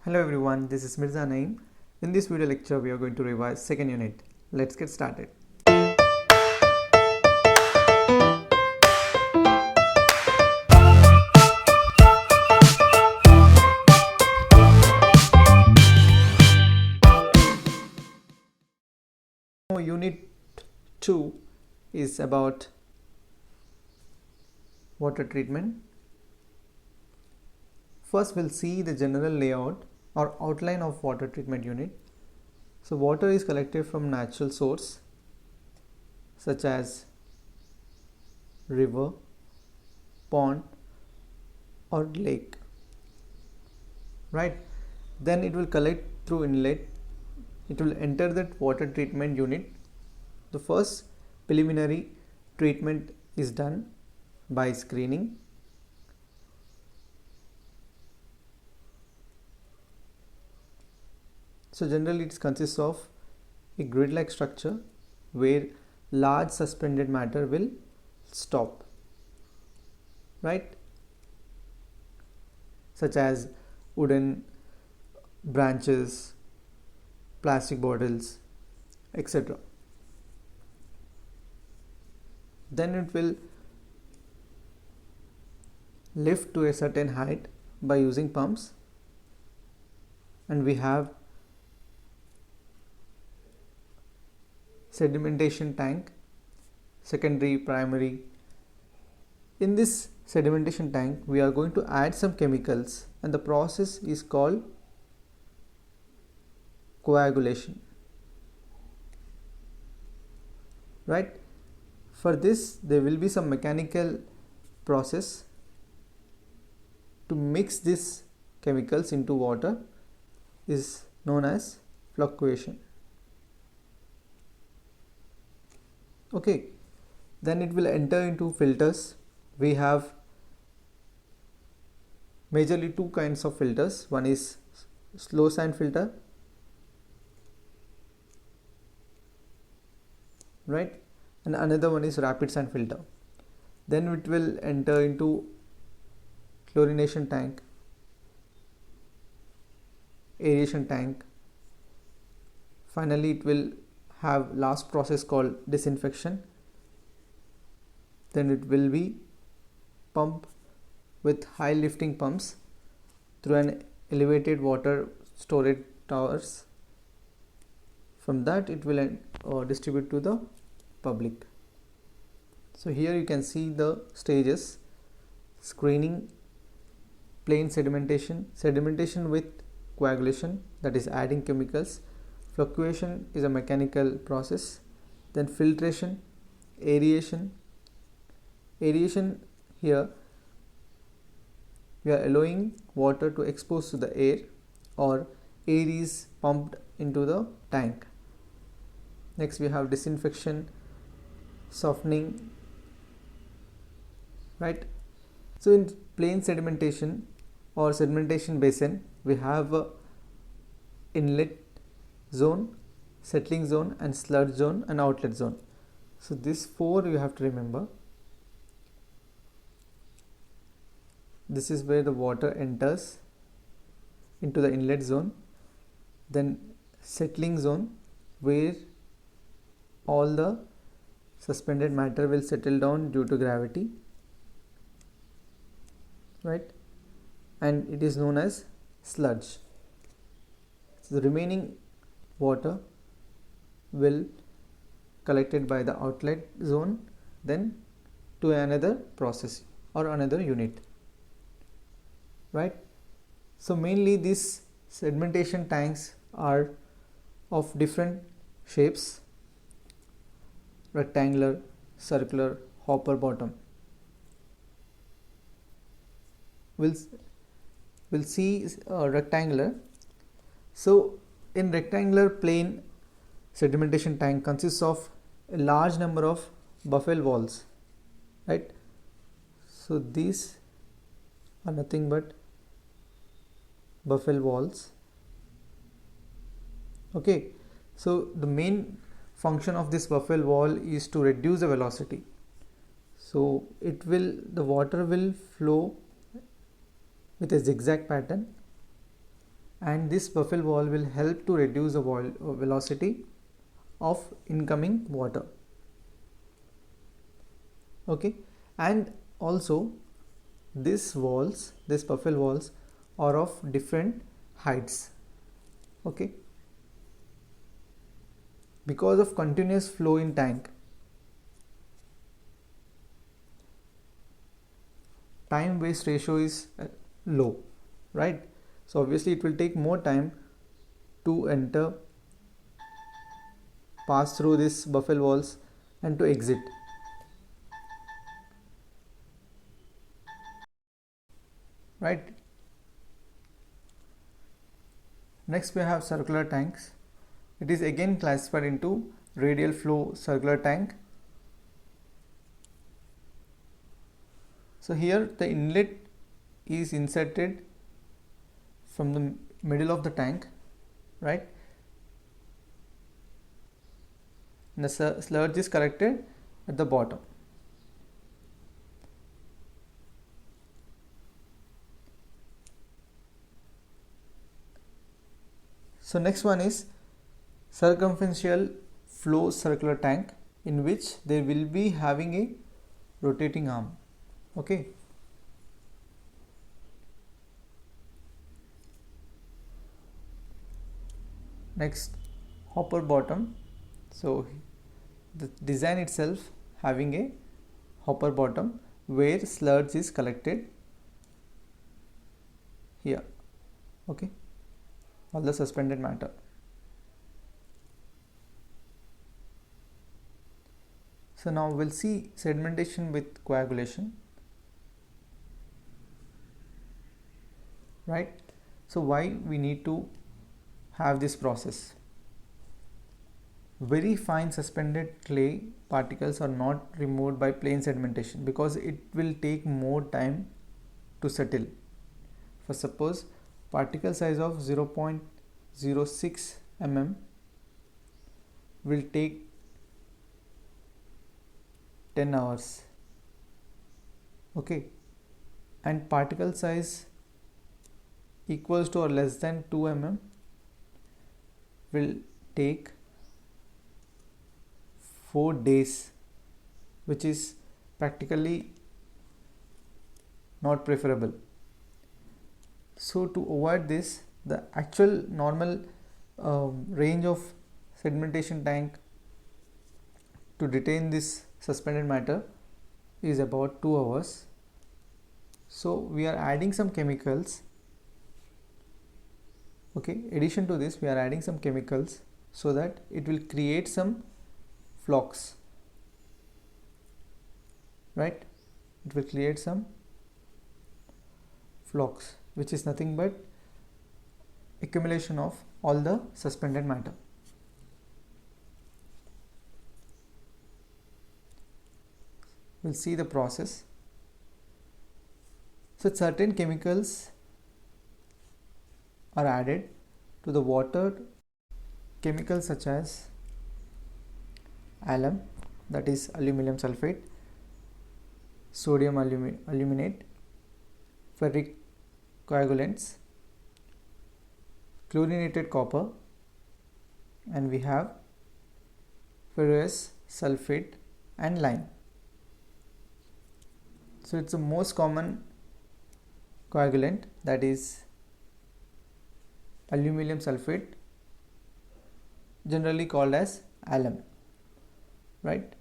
Hello everyone, this is Mirza. In this video lecture, we are going to revise second unit. Let's get started. Unit 2 is about water treatment. First, we'll see the general layout or outline of water treatment unit. So water is collected from natural source such as river, pond or lake, right? Then it will collect through inlet. It will enter that water treatment unit. The first preliminary treatment is done by screening. So generally it consists of a grid-like structure where large suspended matter will stop, right? Such as wooden branches, plastic bottles, etc. Then it will lift to a certain height by using pumps, and we have sedimentation tank, secondary, primary. In this sedimentation tank, we are going to add some chemicals, and the process is called coagulation, right? For this, there will be some mechanical process to mix these chemicals into water, is known as flocculation. Okay, then it will enter into filters. We have majorly two kinds of filters. One is slow sand filter, right, and another one is rapid sand filter. Then it will enter into chlorination tank, aeration tank. Finally, it will have last process called disinfection. Then it will be pumped with high lifting pumps through an elevated water storage towers. From that it will distribute to the public. So here you can see the stages: screening, plain sedimentation, sedimentation with coagulation, that is adding chemicals. Flocculation is a mechanical process. Then filtration, aeration. Aeration, here we are allowing water to expose to the air, or air is pumped into the tank. Next we have disinfection, softening, right? So in plain sedimentation or sedimentation basin, we have a inlet zone, settling zone, and sludge zone, and outlet zone. So these four you have to remember. This is where the water enters into the inlet zone. Then settling zone, where all the suspended matter will settle down due to gravity, right? And it is known as sludge. So the remaining water will collected by the outlet zone, then to another process or another unit, right? So mainly these sedimentation tanks are of different shapes: rectangular, circular, hopper bottom. We'll see rectangular. So in rectangular plane sedimentation tank consists of a large number of buffel walls, right? So these are nothing but buffel walls. Okay, so the main function of this buffel wall is to reduce the velocity. So the water will flow with a zigzag pattern, and this buffel wall will help to reduce the velocity of incoming water. Okay, and also these buffel walls are of different heights. Okay, because of continuous flow in tank, time waste ratio is low, right? So obviously it will take more time to enter, pass through this buffel walls and to exit. Right. Next we have circular tanks. It is again classified into radial flow circular tank. So here the inlet is inserted from the middle of the tank, right? And the sludge is collected at the bottom. So next one is circumferential flow circular tank, in which they will be having a rotating arm. Okay. Next, hopper bottom. So the design itself having a hopper bottom where sludge is collected here. Okay, all the suspended matter. So now we'll see sedimentation with coagulation, right? So why we need to have this process? Very fine suspended clay particles are not removed by plain sedimentation because it will take more time to settle. For suppose particle size of 0.06 mm will take 10 hours. Okay, and particle size equals to or less than 2 mm will take 4 days, which is practically not preferable. So to avoid this, the actual normal range of sedimentation tank to detain this suspended matter is about 2 hours. So we are adding some chemicals. Okay, addition to this we are adding some chemicals so that it will create some flocks, right? It will create some flocks, which is nothing but accumulation of all the suspended matter. We'll see the process. So certain chemicals are added to the water, chemicals such as alum, that is aluminum sulfate, sodium aluminate, ferric coagulants, chlorinated copper, and we have ferrous sulfate and lime. So it's the most common coagulant, that is aluminum sulfate, generally called as alum, right?